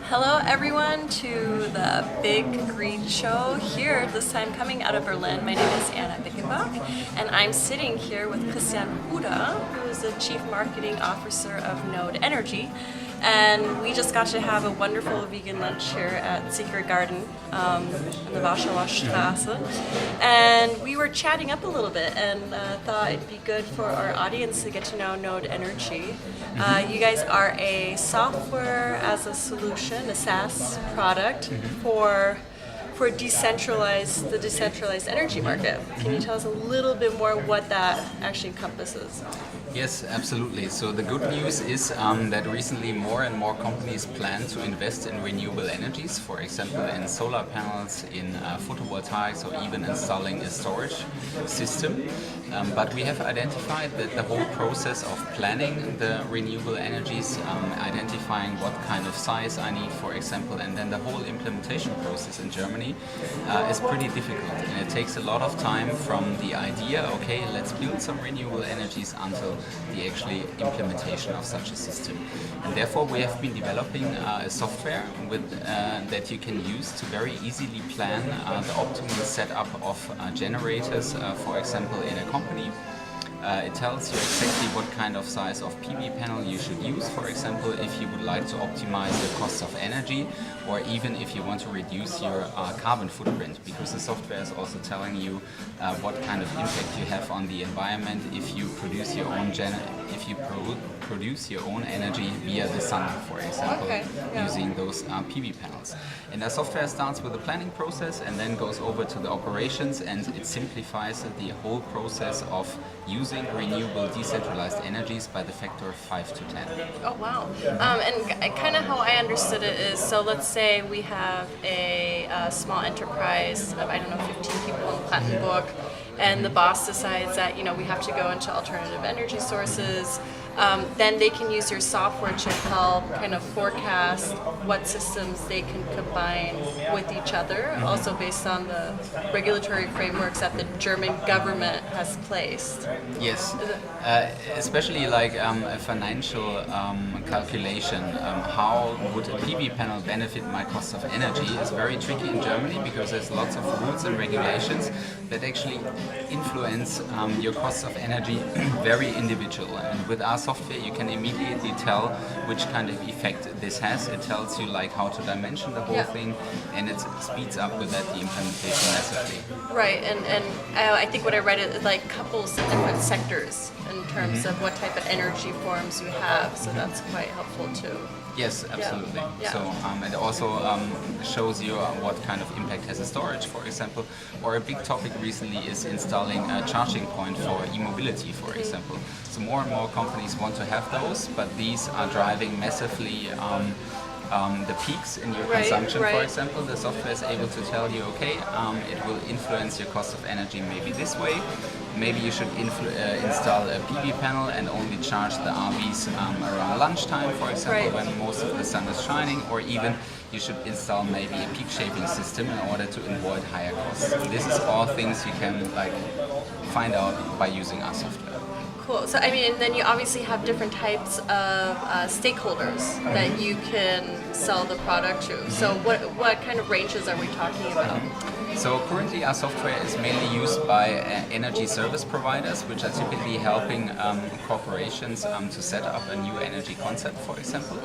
Hello everyone to the Big Green Show here, this time coming out of Berlin. My name is Anna Bickenbach and I'm sitting here with Christian Huda, who is the Chief Marketing Officer of Node.Energy. And we just got to have a wonderful vegan lunch here at Secret Garden in the Warschauer Straße. And we were chatting up a little bit and thought it'd be good for our audience to get to know Node.Energy. You guys are a software as a solution, a SaaS product for the decentralized energy market. Can you tell us a little bit more what that actually encompasses? Yes, absolutely. So the good news is that recently more and more companies plan to invest in renewable energies, for example in solar panels, in photovoltaics, or even installing a storage system. But we have identified that the whole process of planning the renewable energies, identifying what kind of size I need, for example, and then the whole implementation process in Germany is pretty difficult. And it takes a lot of time from the idea, okay, let's build some renewable energies, until the actually implementation of such a system. And therefore we have been developing a software that you can use to very easily plan the optimal setup of generators, for example in a company. It tells you exactly what kind of size of PV panel you should use, for example, if you would like to optimize the cost of energy, or even if you want to reduce your carbon footprint, because the software is also telling you what kind of impact you have on the environment if you produce your own energy via the sun, for example, using those PV panels. And the software starts with the planning process and then goes over to the operations, and it simplifies the whole process of using renewable decentralized energies by the factor of 5 to 10. Oh wow. And kind of how I understood it is, so let's say we have a small enterprise of, I don't know, 15 people in Plattenburg, and the boss decides that, you know, we have to go into alternative energy sources. Then they can use your software to help kind of forecast what systems they can combine with each other, also based on the regulatory frameworks that the German government has placed. Yes, especially like a financial calculation, how would a PV panel benefit my cost of energy is very tricky in Germany, because there's lots of rules and regulations that actually influence your cost of energy very individual. And with our software you can immediately tell which kind of effect this has. It tells you like how to dimension the whole thing, and it speeds up with that the implementation massively. Right, and I think what I read is like couples the different sectors in terms of what type of energy forms you have, so that's quite helpful too. Yes, absolutely. Yeah. So it also shows you what kind of impact has a storage, for example, or a big topic recently is installing a charging point for e-mobility, for example. So more and more companies want to have those, but these are driving massively the peaks in your consumption, for example. The software is able to tell you, okay, it will influence your cost of energy maybe this way. Maybe you should install a PV panel and only charge the RVs around lunchtime, for example, when most of the sun is shining, or even you should install maybe a peak shaping system in order to avoid higher costs. This is all things you can like find out by using our software. Cool. So I mean, and then you obviously have different types of stakeholders that you can sell the product to. So what kind of ranges are we talking about? So currently our software is mainly used by energy service providers, which are typically helping corporations to set up a new energy concept, for example.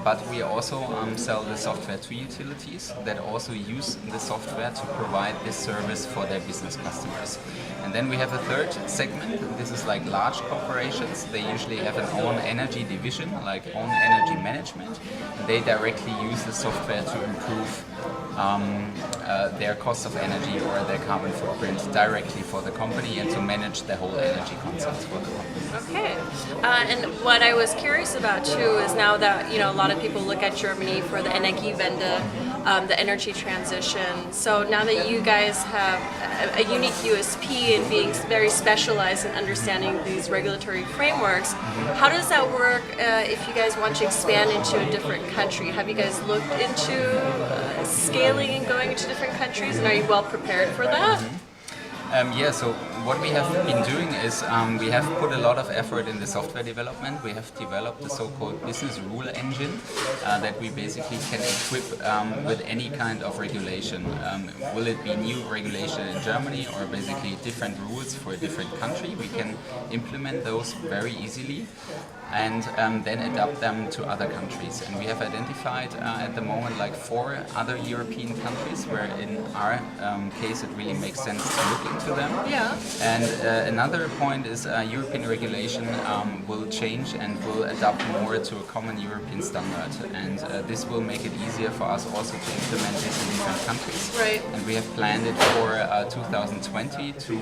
But we also sell the software to utilities that also use the software to provide this service for their business customers. And then we have a third segment. This is like large corporations. They usually have an own energy division, like own energy management. And they directly use the software to improve their cost of energy or their carbon footprint directly for the company, and to manage the whole energy concept for the company. Okay. And what I was curious about too is, now that, you know, a lot of people look at Germany for the Energiewende, the energy transition. So now that you guys have a unique USP in being very specialized in understanding these regulatory frameworks, how does that work if you guys want to expand into a different country? Have you guys looked into scaling and going into different countries, and are you well prepared for that? Yeah, so what we have been doing is we have put a lot of effort in the software development. We have developed the so-called business rule engine that we basically can equip with any kind of regulation. Will it be new regulation in Germany or basically different rules for a different country? We can implement those very easily and then adapt them to other countries. And we have identified at the moment like 4 other European countries where in our case it really makes sense to look into them. Yeah. And another point is European regulation will change and will adapt more to a common European standard. And this will make it easier for us also to implement this in different countries. Right. And we have planned it for 2020 to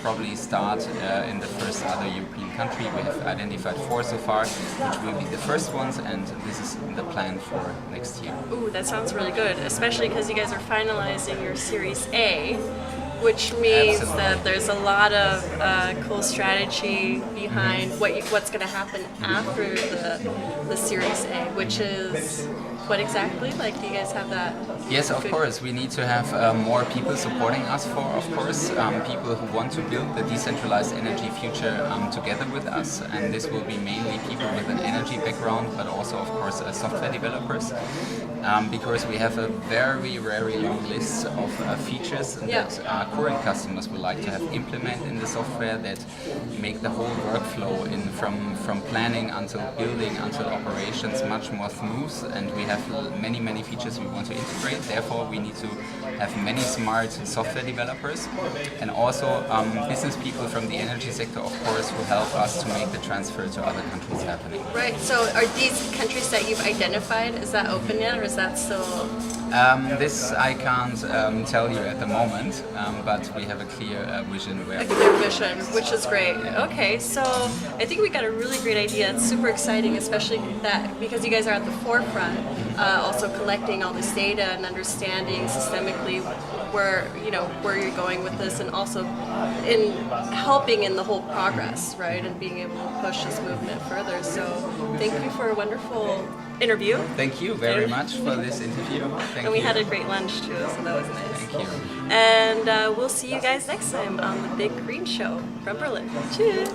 probably start in the first other European country. We have identified 4 so far, which will be the first ones, and this is the plan for next year. Ooh, that sounds really good, especially because you guys are finalizing your Series A, which means Absolutely. that there's a lot of cool strategy behind what's going to happen after the Series A, which is what exactly? Like, do you guys have that? Yes, of course. We need to have more people supporting us for, of course, people who want to build the decentralized energy future together with us. And this will be mainly people with an energy background, but also, of course, software developers. Because we have a very, very long list of features that our current customers would like to have implemented in the software that make the whole workflow from planning until building until operations much more smooth. And we have many, many features we want to integrate. Therefore, we need to have many smart software developers and also business people from the energy sector, of course, who help us to make the transfer to other countries happening. Right. So, are these countries that you've identified, is that open yet, or is that still? This I can't tell you at the moment, but we have a clear vision where. A clear vision, which is great. Okay, so I think we got a really great idea. It's super exciting, especially that because you guys are at the forefront, also collecting all this data and understanding systemically where you're going with this, and also in helping in the whole progress, right, and being able to push this movement further. So thank you for a wonderful interview. Thank you very much for this interview. And we had a great lunch too, so that was nice. Thank you. And we'll see you guys next time on the Big Green Show from Berlin. Cheers!